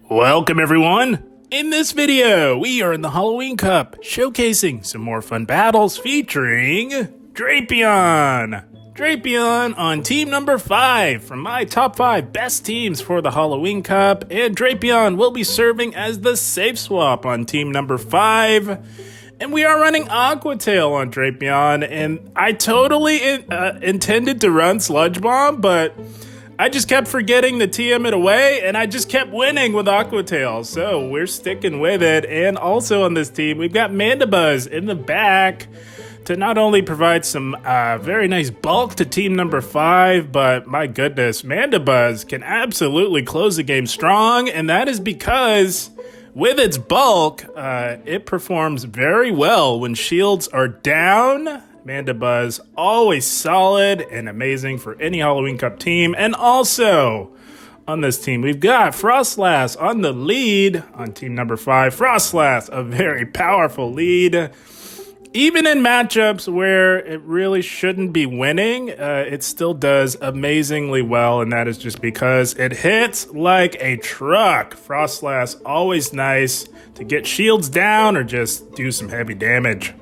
Welcome everyone! In this video, we are in the Halloween Cup, showcasing some more fun battles featuring Drapion! Drapion on team number 5 from my top 5 best teams for the Halloween Cup, and Drapion will be serving as the safe swap on team number 5. And we are running Aqua Tail on Drapion, and I totally intended to run Sludge Bomb, but I just kept forgetting to TM it away, and I just kept winning with Aqua Tail, so we're sticking with it. And also on this team, we've got Mandibuzz in the back to not only provide some very nice bulk to team number 5, but my goodness, Mandibuzz can absolutely close the game strong, and that is because with its bulk, it performs very well when shields are down. Mandibuzz, always solid and amazing for any Halloween Cup team. And also, on this team, we've got Froslass on the lead on team number 5. Froslass, a very powerful lead. Even in matchups where it really shouldn't be winning, it still does amazingly well, and that is just because it hits like a truck. Froslass, always nice to get shields down or just do some heavy damage.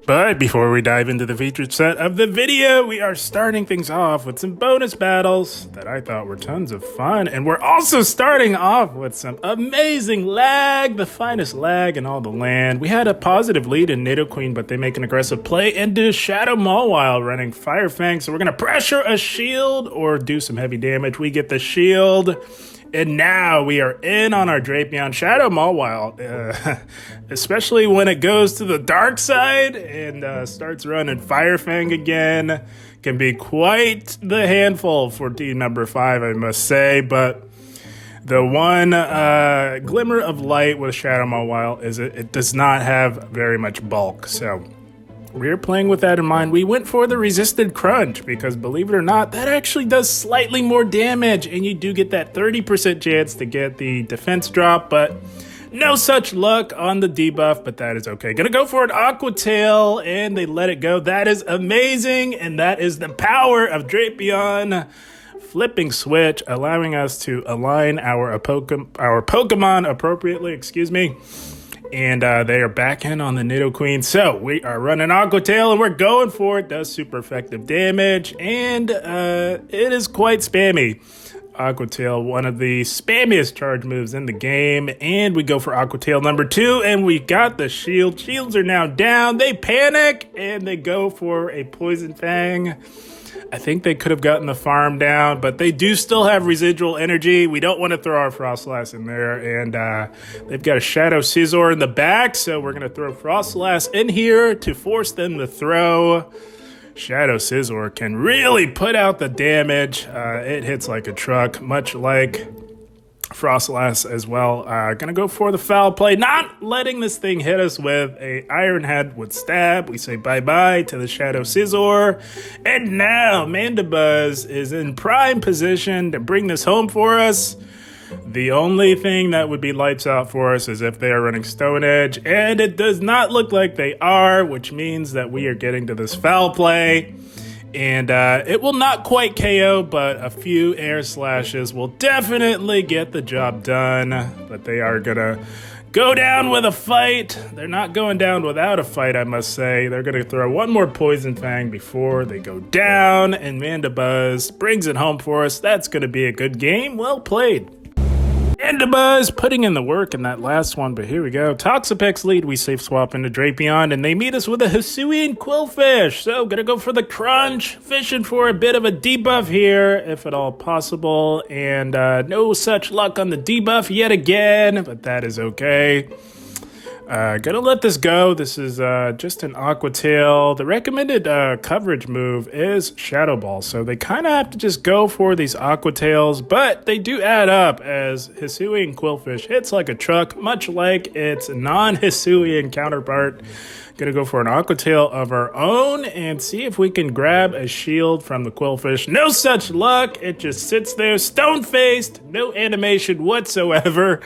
But before we dive into the featured set of the video, we are starting things off with some bonus battles that I thought were tons of fun. And we're also starting off with some amazing lag, the finest lag in all the land. We had a positive lead in Nidoqueen, but they make an aggressive play into Shadow Mawile running Fire Fang. So we're going to pressure a shield or do some heavy damage. We get the shield. And now we are in on our Drapion. Shadow Mawile, especially when it goes to the dark side and starts running Fire Fang again, can be quite the handful for team number 5, I must say. But the one glimmer of light with Shadow Mawile is it does not have very much bulk. So we're playing with that in mind. We went for the resisted crunch because, believe it or not, that actually does slightly more damage, and you do get that 30% chance to get the defense drop, but no such luck on the debuff, but that is okay. Gonna go for an Aqua Tail, and they let it go. That is amazing, and that is the power of Drapion. Flipping switch, allowing us to align our Pokemon appropriately, And they are back in on the Nidoqueen. So we are running Aqua Tail and we're going for it. Does super effective damage. And it is quite spammy. Aqua Tail, one of the spammiest charge moves in the game. And we go for Aqua Tail number 2. And we got the shield. Shields are now down. They panic and they go for a Poison Fang. I think they could have gotten the farm down, but they do still have residual energy. We don't want to throw our Froslass in there, and they've got a Shadow Scizor in the back, so we're going to throw Froslass in here to force them to throw. Shadow Scizor can really put out the damage. It hits like a truck, much like Froslass as well. Gonna go for the foul play, not letting this thing hit us with a Iron Head with stab. We say bye-bye to the Shadow Scizor. And now Mandibuzz is in prime position to bring this home for us. The only thing that would be lights out for us is if they are running Stone Edge, and it does not look like they are, which means that we are getting to this foul play. And it will not quite KO, but a few air slashes will definitely get the job done. But they are going to go down with a fight. They're not going down without a fight, I must say. They're going to throw one more Poison Fang before they go down. And Mandibuzz brings it home for us. That's going to be a good game. Well played. Mandibuzz putting in the work in that last one, but here we go. Toxapex lead, we safe swap into Drapion, and they meet us with a Hisuian Quillfish. So, gonna go for the crunch, fishing for a bit of a debuff here, if at all possible, and no such luck on the debuff yet again, but that is okay. Gonna let this go. This is just an Aqua Tail. The recommended coverage move is Shadow Ball, so they kind of have to just go for these Aqua Tails, but they do add up as Hisuian Quillfish hits like a truck, much like its non-Hisuian counterpart. Gonna go for an Aqua Tail of our own and see if we can grab a shield from the Quillfish. No such luck. It just sits there, stone-faced, no animation whatsoever.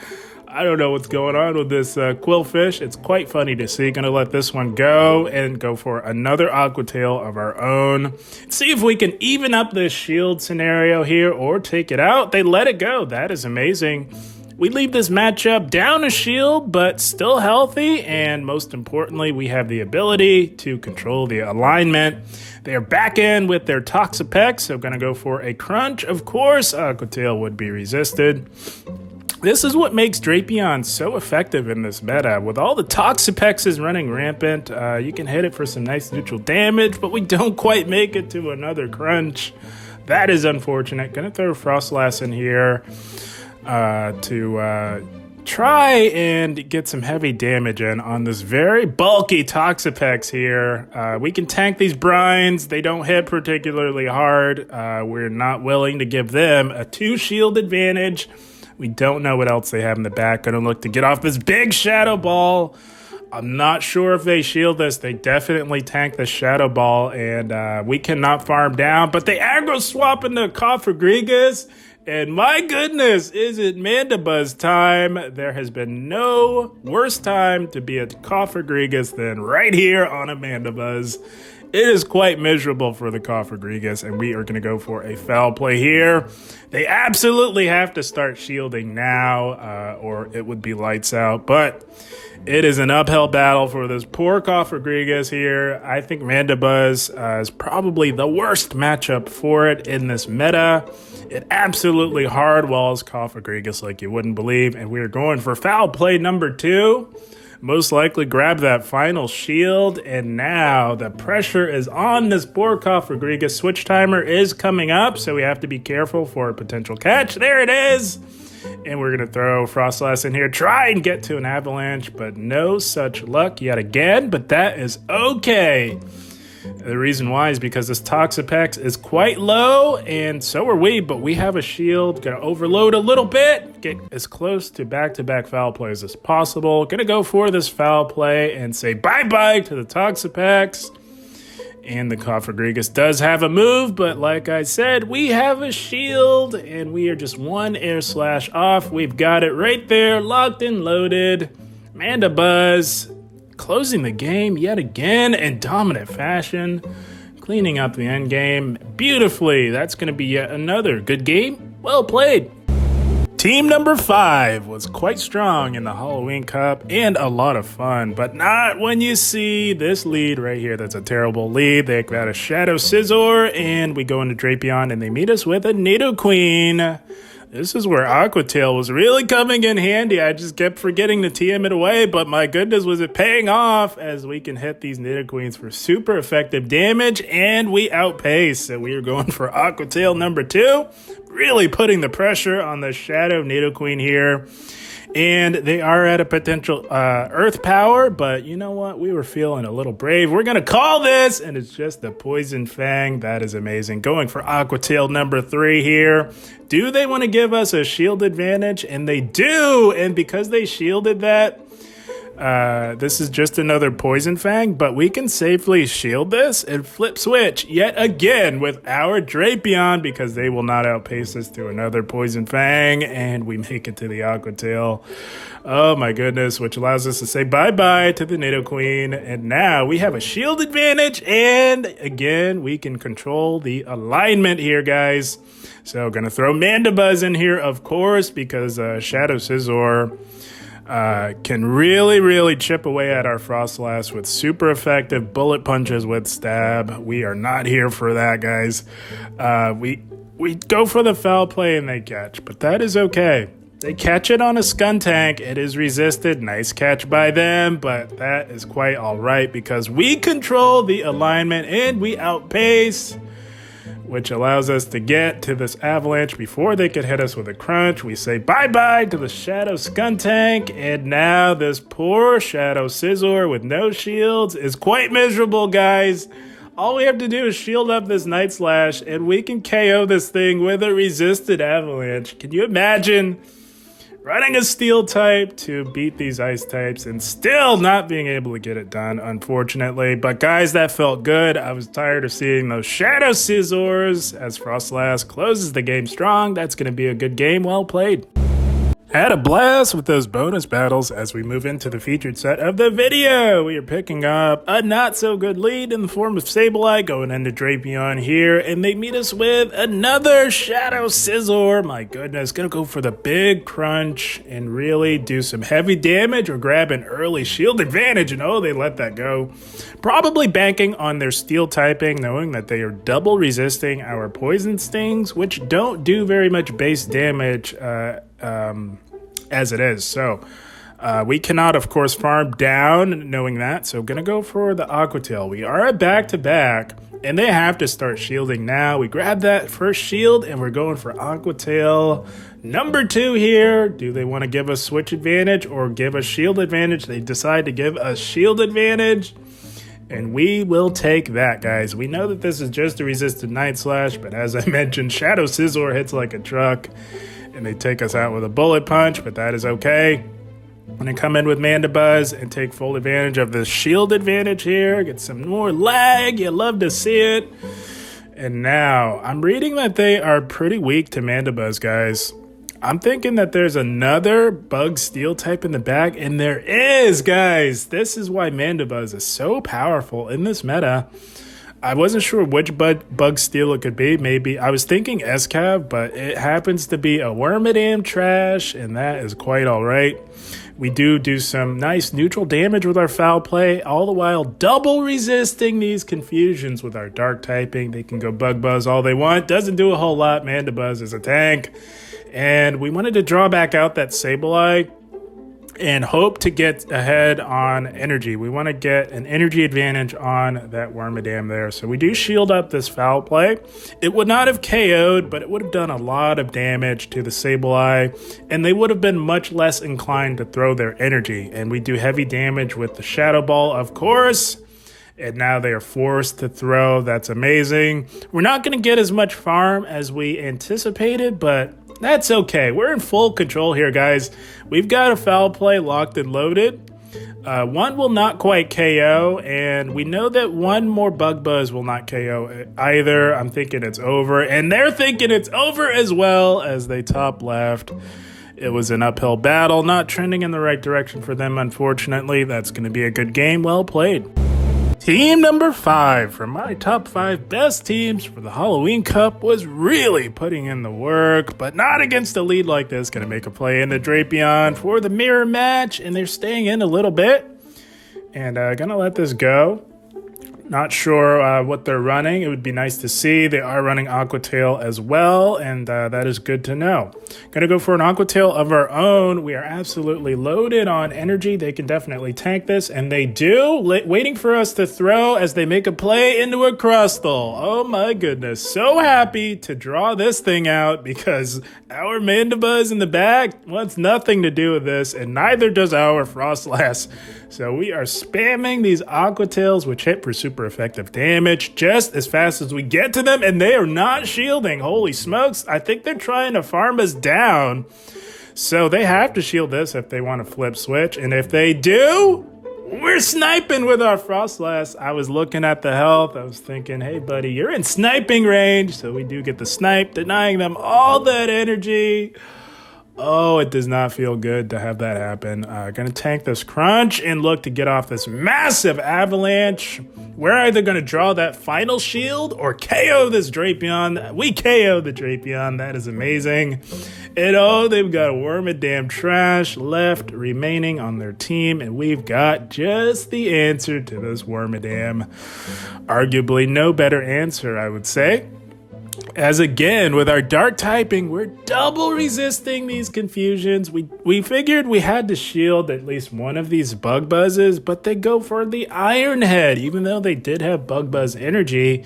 I don't know what's going on with this Quillfish. It's quite funny to see. Gonna let this one go and go for another Aqua Tail of our own. See if we can even up this shield scenario here or take it out. They let it go. That is amazing. We leave this matchup down a shield, but still healthy, and most importantly, we have the ability to control the alignment. They are back in with their Toxapex, so going to go for a crunch. Of course, Aqua Tail would be resisted. This is what makes Drapion so effective in this meta. With all the Toxapexes running rampant, you can hit it for some nice neutral damage, but we don't quite make it to another crunch. That is unfortunate. Gonna throw Froslass in here to try and get some heavy damage in on this very bulky Toxapex here. We can tank these brines. They don't hit particularly hard. We're not willing to give them a 2-shield advantage. We don't know what else they have in the back. Gonna look to get off this big Shadow Ball. I'm not sure if they shield this. They definitely tank the Shadow Ball, and we cannot farm down. But they aggro swap into Cofagrigus, and my goodness, is it Mandibuzz time? There has been no worse time to be a Cofagrigus than right here on a Mandibuzz. It is quite miserable for the Cofagrigus, and we are going to go for a foul play here. They absolutely have to start shielding now, or it would be lights out. But it is an uphill battle for this poor Cofagrigus here. I think Mandibuzz is probably the worst matchup for it in this meta. It absolutely hard walls Cofagrigus like you wouldn't believe, and we are going for foul play number 2. Most likely grab that final shield, and now the pressure is on this poor Cofagrigus. Switch timer is coming up, so we have to be careful for a potential catch. There it is! And we're going to throw Froslass in here, try and get to an avalanche, but no such luck yet again, but that is okay. The reason why is because this Toxapex is quite low, and so are we, but we have a shield. Gonna overload a little bit, get as close to back-to-back foul plays as possible. Gonna go for this foul play and say bye-bye to the Toxapex. And the Cofagrigus does have a move, but like I said, we have a shield, and we are just one air slash off. We've got it right there, locked and loaded. Mandibuzz closing the game yet again in dominant fashion, cleaning up the end game beautifully. That's going to be yet another good game. Well played. Team number 5 was quite strong in the Halloween Cup and a lot of fun, but not when you see this lead right here. That's a terrible lead. They've got a Shadow Scizor, and we go into Drapion, and they meet us with a Nidoqueen. This is where Aqua Tail was really coming in handy. I just kept forgetting to TM it away, but my goodness, was it paying off as we can hit these Nidoqueens for super effective damage, and we outpace. So we are going for Aqua Tail number 2, really putting the pressure on the Shadow Nidoqueen here. And they are at a potential Earth Power, but you know what? We were feeling a little brave. We're going to call this, and it's just the Poison Fang. That is amazing. Going for Aqua Tail number 3 here. Do they want to give us a shield advantage? And they do, and because they shielded that, this is just another Poison Fang, but we can safely shield this and flip switch yet again with our Drapion because they will not outpace us to another Poison Fang, and we make it to the Aqua Tail. Oh my goodness, which allows us to say bye-bye to the Nidoqueen, and now we have a shield advantage, and again, we can control the alignment here, guys. So gonna throw Mandibuzz in here, of course, because Shadow Scizor can really chip away at our Froslass with super effective bullet punches with stab. We are not here for that, guys. We go for the foul play and they catch, but that is okay. They catch it on a Skuntank. It is resisted. Nice catch by them, but that is quite all right because we control the alignment and we outpace, which allows us to get to this avalanche before they could hit us with a crunch. We say bye-bye to the Shadow Skuntank, and now this poor Shadow Scizor with no shields is quite miserable, guys. All we have to do is shield up this Night Slash, and we can KO this thing with a resisted avalanche. Can you imagine running a steel type to beat these ice types and still not being able to get it done, unfortunately? But guys, that felt good. I was tired of seeing those Shadow Scizors as Froslass closes the game strong. That's going to be a good game. Well played. Had a blast with those bonus battles. As we move into the featured set of the video, we are picking up a not-so-good lead in the form of Sableye going into Drapion here, and they meet us with another Shadow Scizor. My goodness, gonna go for the big crunch and really do some heavy damage or grab an early shield advantage, and oh, they let that go. Probably banking on their steel typing, knowing that they are double resisting our poison stings, which don't do very much base damage as it is. So we cannot, of course, farm down knowing that. So gonna go for the Aqua Tail. We are at back-to-back, and they have to start shielding now. We grab that first shield, and we're going for Aqua Tail number 2 here. Do they want to give us switch advantage or give us shield advantage? They decide to give us shield advantage, and we will take that, guys. We know that this is just a resisted Night Slash, but as I mentioned, Shadow Scizor hits like a truck, and they take us out with a bullet punch, but that is okay. I'm going to come in with Mandibuzz and take full advantage of the shield advantage here. Get some more lag. You love to see it. And now, I'm reading that they are pretty weak to Mandibuzz, guys. I'm thinking that there's another bug steel type in the back, and there is, guys. This is why Mandibuzz is so powerful in this meta. I wasn't sure which bug steel it could be. Maybe I was thinking S-Cav, but it happens to be a Wormadam trash, and that is quite all right. We do some nice neutral damage with our foul play, all the while double resisting these confusions with our dark typing. They can go Bug Buzz all they want. Doesn't do a whole lot. Mandibuzz is a tank. And we wanted to draw back out that Sableye and hope to get ahead on energy. We want to get an energy advantage on that Wormadam there. So we do shield up this foul play. It would not have KO'd, but it would have done a lot of damage to the Sableye, and they would have been much less inclined to throw their energy. And we do heavy damage with the Shadow Ball, of course. And now they are forced to throw. That's amazing. We're not going to get as much farm as we anticipated, but that's okay. We're in full control here, guys. We've got a foul play locked and loaded. One will not quite KO, and we know that one more Bug Buzz will not KO either. I'm thinking it's over, and they're thinking it's over as well as they top left. It was an uphill battle, not trending in the right direction for them, unfortunately. That's going to be a good game. Well played. Team number 5 from my top 5 best teams for the Halloween Cup was really putting in the work, but not against a lead like this. Going to make a play in the Drapion for the mirror match, and they're staying in a little bit. And going to let this go. Not sure what they're running. It would be nice to see. They are running Aqua Tail as well, and that is good to know. Going to go for an Aqua Tail of our own. We are absolutely loaded on energy. They can definitely tank this, and they do. Waiting for us to throw as they make a play into a Crustle. Oh my goodness. So happy to draw this thing out because our Mandibuzz in the back wants nothing to do with this, and neither does our Froslass. So we are spamming these Aqua Tails, which hit for super effective damage just as fast as we get to them, and they are not shielding. Holy smokes. I think they're trying to farm us down. So they have to shield this if they want to flip switch, and if they do, we're sniping with our Froslass. I was looking at the health. I was thinking, hey, buddy, you're in sniping range. So we do get the snipe, denying them all that energy. Oh, it does not feel good to have that happen. Gonna tank this crunch and look to get off this massive avalanche. We're either gonna draw that final shield or KO this Drapion. We KO the Drapion. That is amazing. And oh, they've got a Wormadam trash left remaining on their team, and we've got just the answer to this Wormadam. Arguably no better answer, I would say. As again, with our dark typing, we're double resisting these confusions. We figured we had to shield at least one of these Bug Buzzes, but they go for the Iron Head, even though they did have Bug Buzz energy.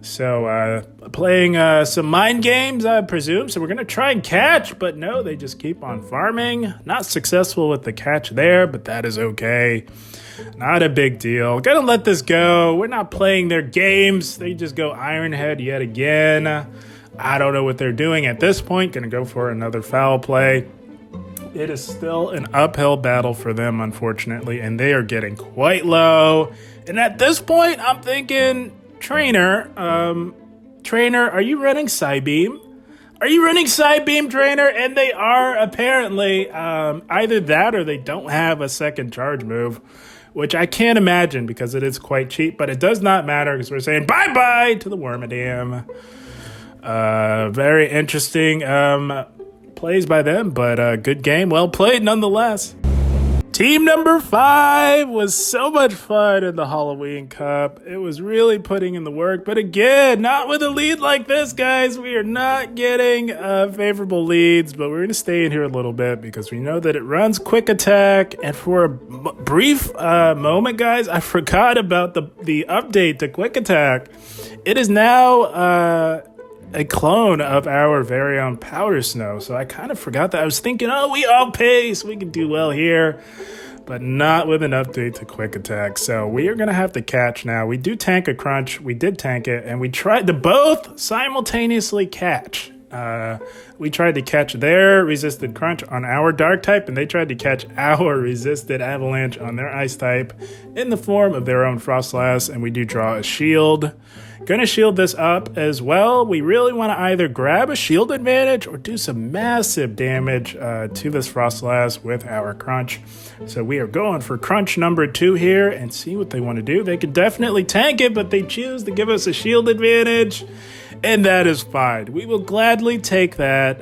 So playing some mind games, I presume. So we're going to try and catch, but no, they just keep on farming. Not successful with the catch there, but that is okay. Not a big deal. Gonna let this go. We're not playing their games. They just go Iron Head yet again. I don't know what they're doing at this point. Gonna go for another foul play. It is still an uphill battle for them, unfortunately, and they are getting quite low. And at this point, I'm thinking, Trainer, are you running Psybeam? Are you running Side Beam Trainer? And they are, apparently. Either that or they don't have a second charge move, which I can't imagine because it is quite cheap, but it does not matter because we're saying bye-bye to the Wormadam. Very interesting plays by them, but good game. Well played nonetheless. Team number 5 was so much fun in the Halloween Cup. It was really putting in the work. But again, not with a lead like this, guys. We are not getting favorable leads, but we're going to stay in here a little bit because we know that it runs quick attack. And for a brief moment, guys, I forgot about the update to quick attack. It is now a clone of our very own Powder Snow. So I kind of forgot that. I was thinking, oh, we outpace. We can do well here. But not with an update to quick attack. So we are going to have to catch now. We do tank a crunch. We did tank it. And we tried to both simultaneously catch. We tried to catch their resisted crunch on our dark type. And they tried to catch our resisted avalanche on their ice type in the form of their own Froslass. And we do draw a shield. Gonna shield this up as well. We really want to either grab a shield advantage or do some massive damage to this Froslass with our crunch. So we are going for crunch number 2 here and see what they want to do. They could definitely tank it, but they choose to give us a shield advantage, and that is fine. We will gladly take that.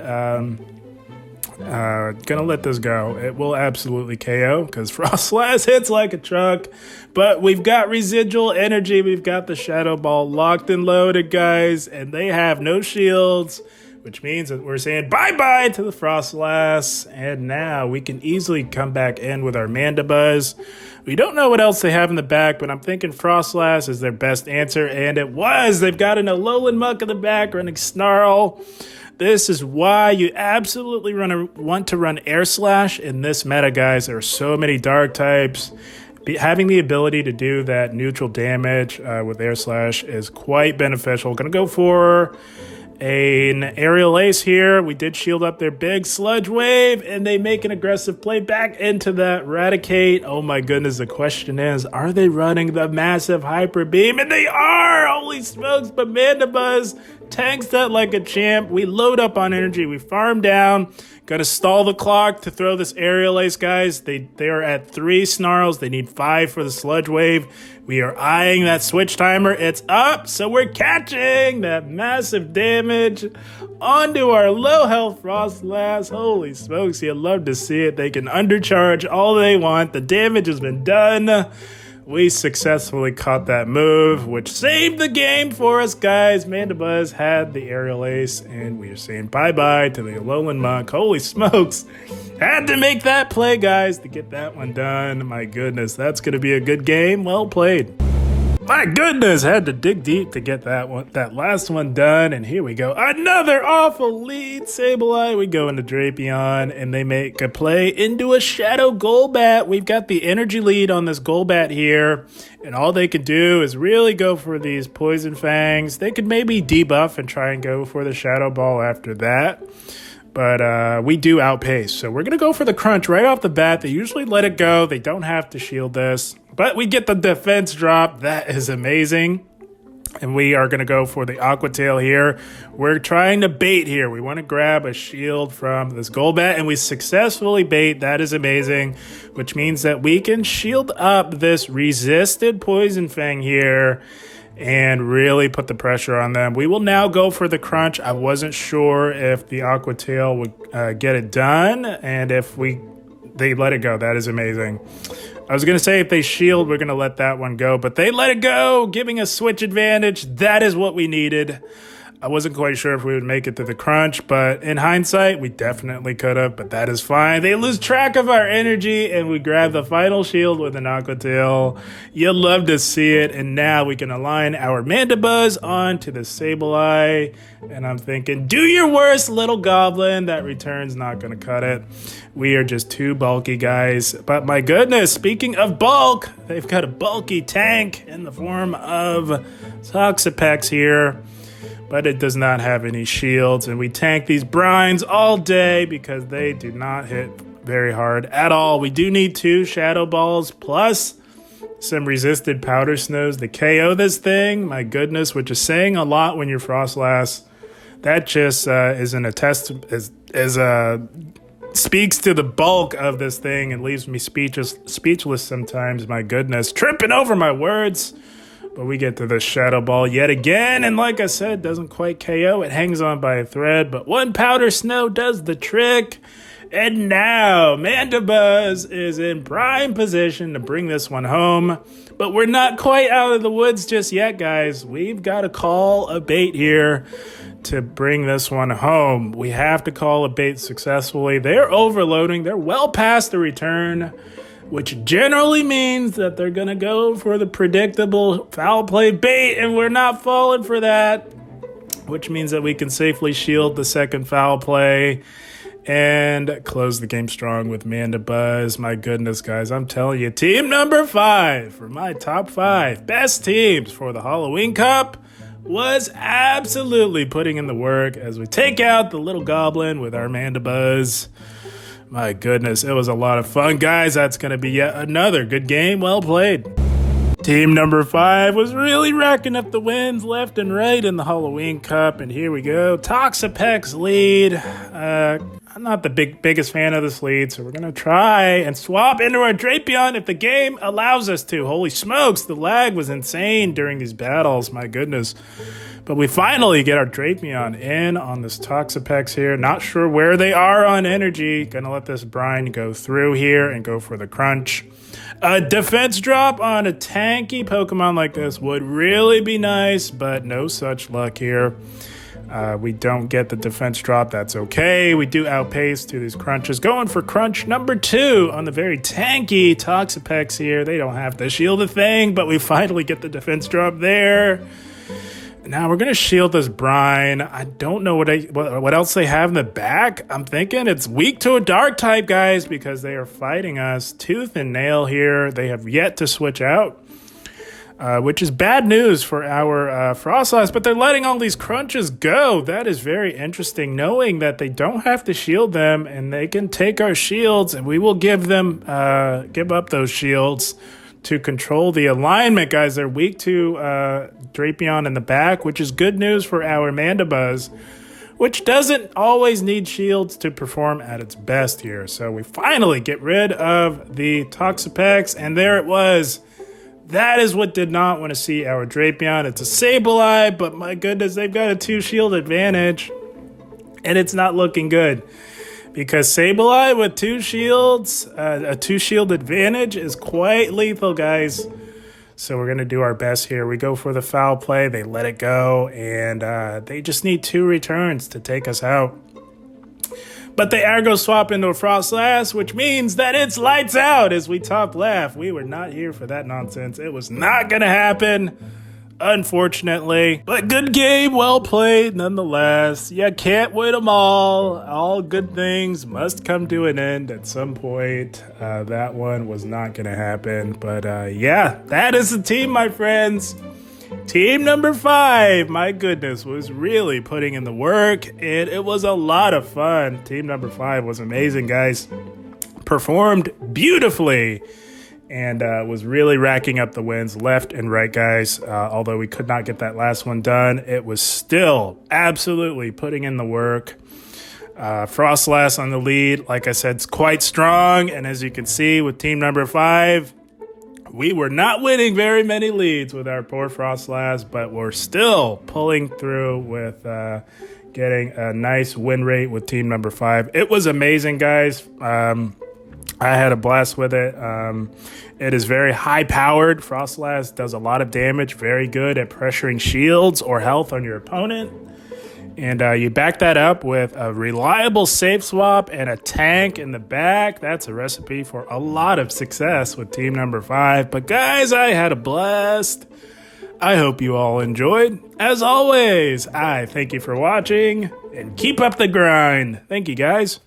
Gonna let this go. It will absolutely KO because Froslass hits like a truck. But we've got residual energy. We've got the Shadow Ball locked and loaded, guys. And they have no shields, which means that we're saying bye-bye to the Froslass. And now we can easily come back in with our Mandibuzz. We don't know what else they have in the back, but I'm thinking Froslass is their best answer. And it was. They've got an Alolan Muck in the back running Snarl. This is why you absolutely want to run Air Slash in this meta, guys. There are so many dark types. Having the ability to do that neutral damage with Air Slash is quite beneficial. Going to go for an Aerial Ace here. We did shield up their big Sludge Wave, and they make an aggressive play back into that Raticate. Oh my goodness, the question is, are they running the massive Hyper Beam? And they are! Holy smokes, but Mandibuzz tanks that like a champ. We load up on energy. We farm down. Got to stall the clock to throw this Aerial Ace, guys. They are at 3 Snarls. They need 5 for the Sludge Wave. We are eyeing that switch timer. It's up, so we're catching that massive damage onto our low health Froslass. Holy smokes, you love to see it. They can undercharge all they want. The damage has been done. We successfully caught that move, which saved the game for us, guys. Mandibuzz had the Aerial Ace, and we are saying bye-bye to the Alolan Muck. Holy smokes. Had to make that play, guys, to get that one done. My goodness, that's going to be a good game. Well played. My goodness, had to dig deep to get that last one done, and here we go. Another awful lead, Sableye. We go into Drapion, and they make a play into a Shadow Golbat. We've got the energy lead on this Golbat here, and all they could do is really go for these Poison Fangs. They could maybe debuff and try and go for the Shadow Ball after that. But we do outpace, so we're going to go for the crunch right off the bat. They usually let it go. They don't have to shield this. But we get the defense drop. That is amazing. And we are going to go for the Aqua Tail here. We're trying to bait here. We want to grab a shield from this Golbat, and we successfully bait. That is amazing, which means that we can shield up this resisted Poison Fang here and really put the pressure on them. We will now go for the crunch. I wasn't sure if the Aqua Tail would get it done, and if they let it go. That is amazing. I was going to say if they shield, we're going to let that one go, but they let it go, giving us switch advantage. That is what we needed. I wasn't quite sure if we would make it to the crunch, but in hindsight, we definitely could have, but that is fine. They lose track of our energy, and we grab the final shield with an Aqua Tail. You'll love to see it, and now we can align our Mandibuzz onto the Sableye, and I'm thinking, do your worst, little goblin. That return's not going to cut it. We are just too bulky, guys. But my goodness, speaking of bulk, they've got a bulky tank in the form of Toxapex here. But it does not have any shields, and we tank these brines all day because they do not hit very hard at all. We do need 2 Shadow Balls plus some resisted Powder Snows to KO this thing. My goodness, which is saying a lot when you're Froslass. That just isn't a test, speaks to the bulk of this thing and leaves me speechless sometimes. My goodness, tripping over my words. But we get to the Shadow Ball yet again, and like I said, doesn't quite KO. It hangs on by a thread, but one Powder Snow does the trick. And now, Mandibuzz is in prime position to bring this one home. But we're not quite out of the woods just yet, guys. We've got to call a bait here to bring this one home. We have to call a bait successfully. They're overloading. They're well past the return, which generally means that they're going to go for the predictable foul play bait, and we're not falling for that, which means that we can safely shield the second foul play and close the game strong with Mandibuzz. My goodness, guys, I'm telling you, team number 5 for my top 5 best teams for the Halloween Cup was absolutely putting in the work as we take out the little goblin with our Mandibuzz. My goodness, it was a lot of fun, guys. That's going to be yet another good game. Well played. Team number 5 was really racking up the wins left and right in the Halloween Cup. And here we go. Toxapex lead. I'm not the biggest fan of this lead, so we're going to try and swap into our Drapion if the game allows us to. Holy smokes, the lag was insane during these battles. My goodness. But we finally get our Drapion in on this Toxapex here. Not sure where they are on energy. Gonna let this brine go through here and go for the crunch. A defense drop on a tanky Pokemon like this would really be nice, but no such luck here. We don't get the defense drop. That's okay. We do outpace to these crunches. Going for crunch number 2 on the very tanky Toxapex here. They don't have to shield a thing, but we finally get the defense drop there. Now we're going to shield this brine. I don't know what else they have in the back. I'm thinking it's weak to a dark type, guys, because they are fighting us tooth and nail here. They have yet to switch out, which is bad news for our Froslass, but they're letting all these crunches go. That is very interesting, knowing that they don't have to shield them and they can take our shields, and we will give up those shields to control the alignment, guys. They're weak to Drapion in the back, which is good news for our Mandibuzz, which doesn't always need shields to perform at its best here. So we finally get rid of the Toxapex, and there it was. That is what did not want to see our Drapion. It's a Sableye, but my goodness, they've got a 2-shield advantage, and it's not looking good. Because Sableye with 2 shields, a 2-shield advantage is quite lethal, guys. So we're going to do our best here. We go for the foul play. They let it go, and they just need 2 returns to take us out. But they aggro swap into a Froslass, which means that it's lights out as we top left. We were not here for that nonsense. It was not going to happen, unfortunately. But good game, well played nonetheless. You can't win them all. All good things must come to an end at some point. That one was not going to happen. But yeah, that is the team, my friends. Team number 5, my goodness, was really putting in the work, and it was a lot of fun. Team number 5 was amazing, guys. Performed beautifully, and was really racking up the wins left and right, guys. Although we could not get that last one done, it was still absolutely putting in the work. Froslass on the lead, like I said, is quite strong, and as you can see with team number 5, we were not winning very many leads with our poor Froslass, but we're still pulling through with getting a nice win rate with team number 5. It was amazing, guys. I had a blast with it. It is very high-powered. Froslass does a lot of damage, very good at pressuring shields or health on your opponent. And you back that up with a reliable safe swap and a tank in the back. That's a recipe for a lot of success with team number 5. But guys, I had a blast. I hope you all enjoyed. As always, I thank you for watching and keep up the grind. Thank you, guys.